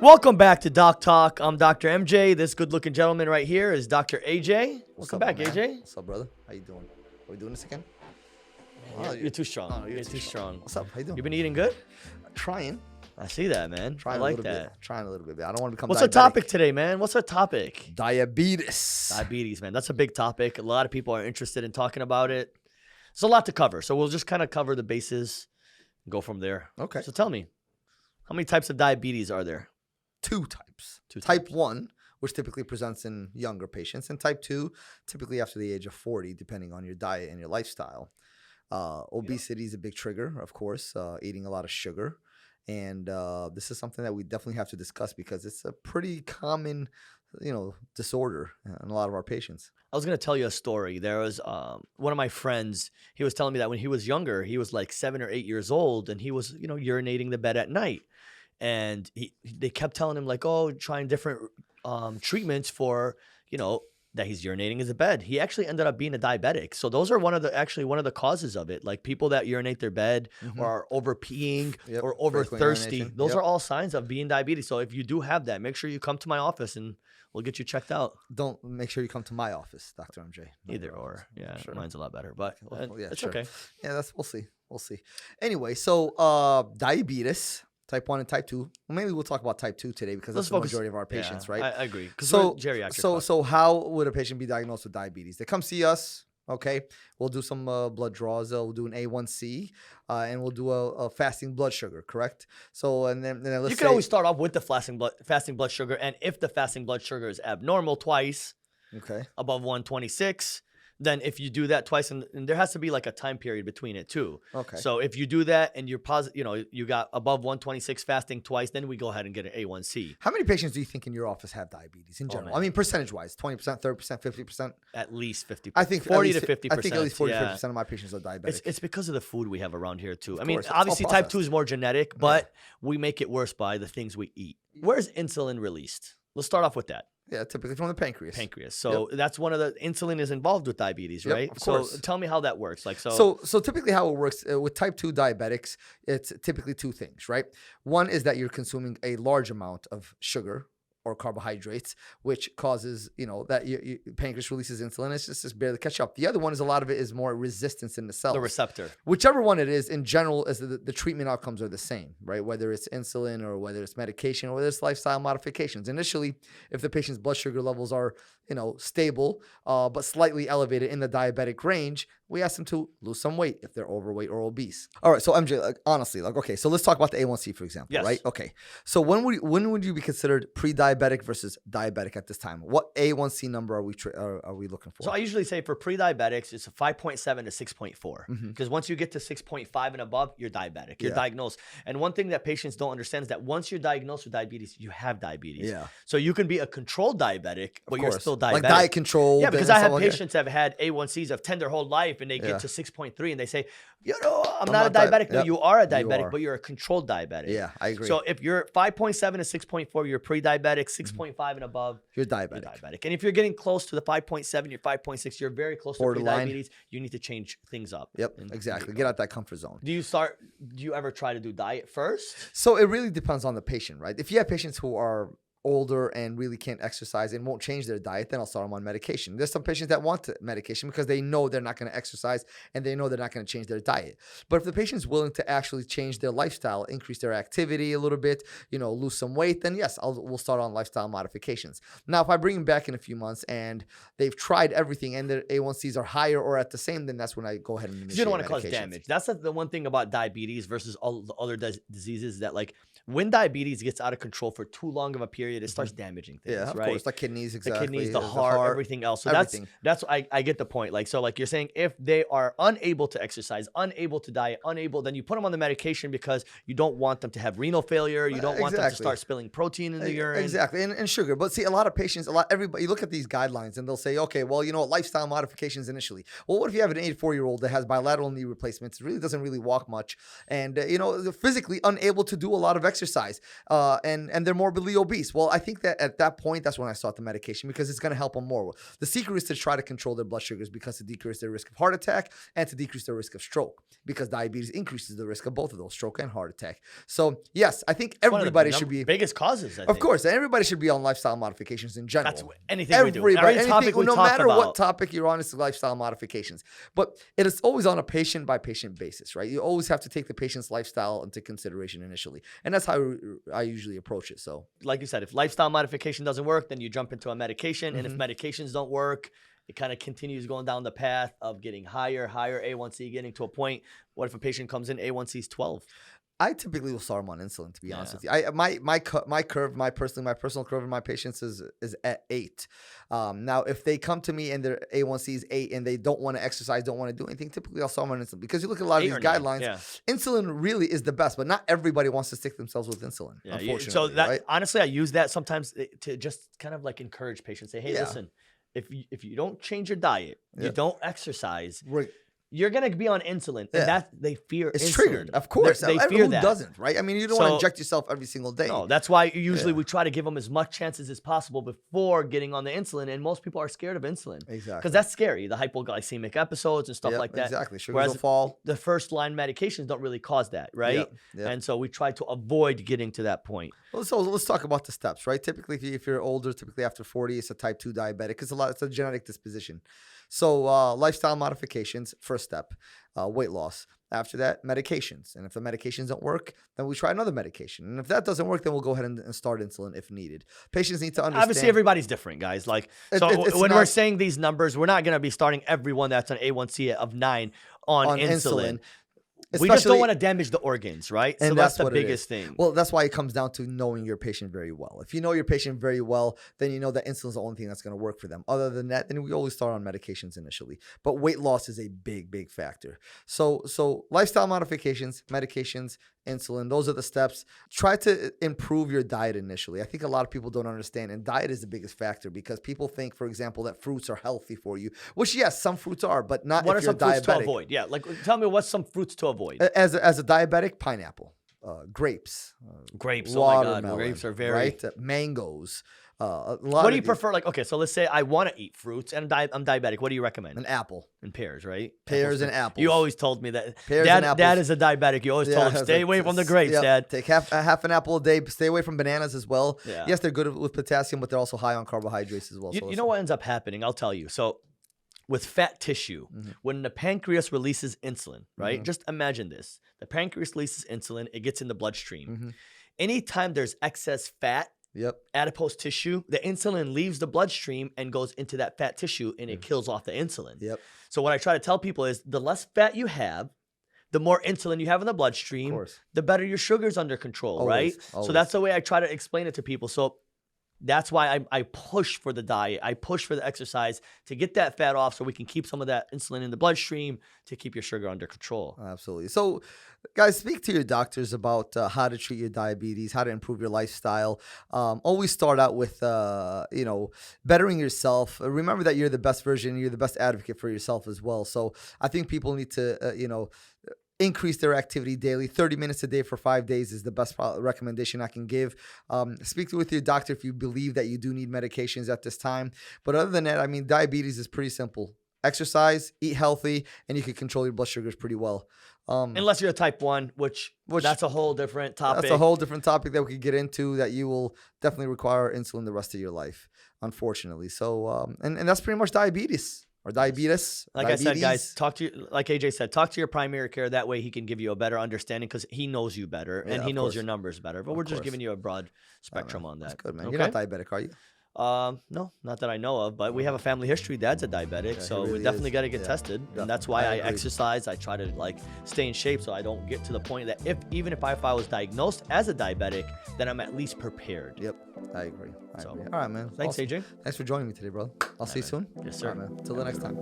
Welcome back to Doc Talk. I'm Dr. MJ. This good-looking gentleman right here is Dr. AJ. Welcome back, AJ. What's up, brother? How you doing? Are we doing this again? You're too strong. Oh, you're too strong. What's up? How you doing? You been eating good? Trying. I see that, man. Trying I like a little that. bit. Trying a little bit. I don't want to become What's diabetic. our topic today, man? What's our topic? Diabetes. Diabetes, man. That's a big topic. A lot of people are interested in talking about it. It's a lot to cover, so we'll just kind of cover the bases and go from there. Okay. So tell me, how many types of diabetes are there? Two types. Two Type types. 1, which typically presents in younger patients, and type 2, typically after the age of 40, depending on your diet and your lifestyle. Obesity is a big trigger, of course, eating a lot of sugar. And this is something that we definitely have to discuss because it's a pretty common, disorder in a lot of our patients. I was going to tell you a story. There was one of my friends, he was telling me that when he was younger, he was like 7 or 8 years old, and he was, urinating the bed at night. And they kept telling him like, oh, trying different treatments for, that he's urinating in the bed. He actually ended up being a diabetic. So those are one of the causes of it. Like people that urinate their bed or are over peeing or over thirsty. Those are all signs of being diabetes. So if you do have that, make sure you come to my office and we'll get you checked out. Don't make sure you come to my office, Dr. MJ. Either or. Yeah, sure. Mine's a lot better, but it's sure. okay. Yeah, we'll see. We'll see. Anyway, so diabetes, type 1 and type 2. Well, maybe we'll talk about type 2 today because that's the majority of our patients, right? I agree. So, geriatric. so how would a patient be diagnosed with diabetes? They come see us. Okay, we'll do some blood draws. We'll do an A1C, and we'll do a fasting blood sugar. Correct. So, and then let's you can always start off with the fasting blood sugar, and if the fasting blood sugar is abnormal twice, above 126. Then if you do that twice, and there has to be like a time period between it too. Okay. So if you do that and you're positive, you got above 126 fasting twice, then we go ahead and get an A1C. How many patients do you think in your office have diabetes in general? I mean, percentage-wise, 20%, 30%, 50%? At least 50%. I think 40 to 50%. I think at least 40 to 50% of my patients are diabetic. It's because of the food we have around here too. I mean, obviously type 2 is more genetic, but we make it worse by the things we eat. Where's insulin released? Let's start off with that. Yeah, typically from the pancreas. So that's one of the insulin is involved with diabetes, right? Of course. So tell me how that works. So typically how it works with type 2 diabetics, it's typically two things, right? One is that you're consuming a large amount of sugar or carbohydrates, which causes, that your pancreas releases insulin. It's just barely catch up. The other one is a lot of it is more resistance in the cells. The receptor. Whichever one it is, in general, is the treatment outcomes are the same, right? Whether it's insulin or whether it's medication or whether it's lifestyle modifications. Initially, if the patient's blood sugar levels are, stable, but slightly elevated in the diabetic range, we ask them to lose some weight if they're overweight or obese. All right, so MJ, honestly, okay, so let's talk about the A1C, for example, right? Okay, so when would you be considered pre-diabetic versus diabetic at this time? What A1C number are we looking for? So I usually say for pre-diabetics, it's a 5.7 to 6.4. Because once you get to 6.5 and above, you're diabetic. You're diagnosed. And one thing that patients don't understand is that once you're diagnosed with diabetes, you have diabetes. Yeah. So you can be a controlled diabetic, but you're still diabetic. Like diet control. Yeah, because I have patients that have had A1Cs of 10 their whole life, and they get to 6.3, and they say, I'm not a diabetic. No, you are a diabetic, but you're a controlled diabetic. Yeah, I agree. So if you're 5.7 to 6.4, you're pre-diabetic. 6.5 and above, you're diabetic. And if you're getting close to the 5.7, you're 5.6, you're very close to pre-diabetes. You need to change things up. Yep, exactly. Get out that comfort zone. Do you ever try to do diet first? So it really depends on the patient, right? If you have patients who are older and really can't exercise and won't change their diet, then I'll start them on medication. There's some patients that want medication because they know they're not going to exercise and they know they're not going to change their diet. But if the patient's willing to actually change their lifestyle, increase their activity a little bit, lose some weight, then yes, we'll start on lifestyle modifications. Now, if I bring them back in a few months and they've tried everything and their A1Cs are higher or at the same, then that's when I go ahead and initiate. You don't want to cause damage. That's the one thing about diabetes versus all the other diseases, that like when diabetes gets out of control for too long of a period, it starts damaging things, right? Yeah, of course, the kidneys, exactly. The kidneys, the heart, everything else. So that's I get the point. Like, so like you're saying, if they are unable to exercise, unable to diet, then you put them on the medication because you don't want them to have renal failure. You don't want them to start spilling protein in the urine. Exactly, and sugar. But see, a lot of patients, everybody, you look at these guidelines and they'll say, okay, well, lifestyle modifications initially. Well, what if you have an 84-year-old that has bilateral knee replacements, really doesn't really walk much, and physically unable to do a lot of exercise, and they're morbidly obese. Well, I think that at that point, that's when I start the medication because it's going to help them more. The secret is to try to control their blood sugars because to decrease their risk of heart attack and to decrease their risk of stroke, because diabetes increases the risk of both of those, stroke and heart attack. So yes, I think everybody should be biggest causes. Of course, everybody should be on lifestyle modifications in general. That's anything we do. Every topic we no talk matter about. what topic you're on, it's lifestyle modifications. But it is always on a patient by patient basis, right? You always have to take the patient's lifestyle into consideration initially, and that's how I usually approach it. So, like you said, if lifestyle modification doesn't work, then you jump into a medication, and if medications don't work, it kind of continues going down the path of getting higher A1C, getting to a point. What if a patient comes in, A1C is 12? I typically will start them on insulin, to be honest with you. My personal curve in my patients is at 8. Now, if they come to me and their A1C is 8 and they don't want to exercise, don't want to do anything, typically I'll start them on insulin, because you look at a lot of these guidelines. Insulin really is the best, but not everybody wants to stick themselves with insulin. Unfortunately, so that right? honestly, I use that sometimes to just kind of like encourage patients. Say, hey, listen, if you don't change your diet, you don't exercise. You're gonna be on insulin, and that they fear it's insulin. Triggered. Of course, they fear that. Doesn't, right? I mean, you don't want to inject yourself every single day. No, that's why usually we try to give them as much chances as possible before getting on the insulin. And most people are scared of insulin, exactly, because that's scary. The hypoglycemic episodes and stuff like that. Exactly, sugars will fall. The first line medications don't really cause that, right? And so we try to avoid getting to that point. Well, so let's talk about the steps, right? Typically, if you're older, typically after 40, it's a type 2 diabetic. It's a genetic disposition. So lifestyle modifications, first step, weight loss. After that, medications. And if the medications don't work, then we try another medication. And if that doesn't work, then we'll go ahead and start insulin if needed. Patients need to understand. Obviously, everybody's different, guys. Like, when we're saying these numbers, we're not going to be starting everyone that's on A1C of 9 on insulin. We just don't want to damage the organs, right? So that's the biggest thing. Well, that's why it comes down to knowing your patient very well. If you know your patient very well, then you know that insulin is the only thing that's going to work for them. Other than that, then we always start on medications initially. But weight loss is a big, big factor. So lifestyle modifications, medications, insulin, those are the steps. Try to improve your diet initially. I think a lot of people don't understand, and diet is the biggest factor, because people think, for example, that fruits are healthy for you, which yes, some fruits are, but not if you're diabetic. What are some fruits to avoid? Yeah, like tell me what's some fruits to avoid. As a diabetic, pineapple, grapes, grapes. Watermelon, oh my God, grapes are very right. Mangoes. What do you prefer? Like, okay, so let's say I want to eat fruits and I'm diabetic. What do you recommend? An apple and pears, right? Pears and apples. You always told me that. Pears and apples. Dad is a diabetic. You always told him stay away from the grapes, Dad. Take half an apple a day. Stay away from bananas as well. Yeah. Yes, they're good with potassium, but they're also high on carbohydrates as well. You know what ends up happening? I'll tell you. So with fat tissue, when the pancreas releases insulin, right? Just imagine this. The pancreas releases insulin. It gets in the bloodstream. Anytime there's excess fat, adipose tissue, the insulin leaves the bloodstream and goes into that fat tissue, and it kills off the insulin. So what I try to tell people is the less fat you have, the more insulin you have in the bloodstream, the better your sugar's under control, right? So that's the way I try to explain it to people. So that's why I push for the diet. I push for the exercise to get that fat off so we can keep some of that insulin in the bloodstream to keep your sugar under control. Absolutely. So, guys, speak to your doctors about how to treat your diabetes, how to improve your lifestyle. Always start out with, bettering yourself. Remember that you're the best version. You're the best advocate for yourself as well. So I think people need to, increase their activity daily. 30 minutes a day for 5 days is the best recommendation I can give. Speak with your doctor if you believe that you do need medications at this time. But other than that, I mean, diabetes is pretty simple. Exercise, eat healthy, and you can control your blood sugars pretty well. Unless you're a type 1, which that's a whole different topic. That's a whole different topic that we could get into, that you will definitely require insulin the rest of your life, unfortunately. So, and that's pretty much diabetes. Or diabetes. Like I said, guys, like AJ said, talk to your primary care. That way he can give you a better understanding, because he knows you better and he knows your numbers better. But we're just giving you a broad spectrum on that. That's good, man. Okay? You're not diabetic, are you? No, not that I know of, but we have a family history. Dad's a diabetic, so we definitely got to get tested. And that's why I exercise. I try to stay in shape so I don't get to the point that even if I was diagnosed as a diabetic, then I'm at least prepared. Yep, I agree. All right, man. Thanks, AJ. Thanks for joining me today, brother. I'll see you soon. Yes, sir. All right, man. Till the next time.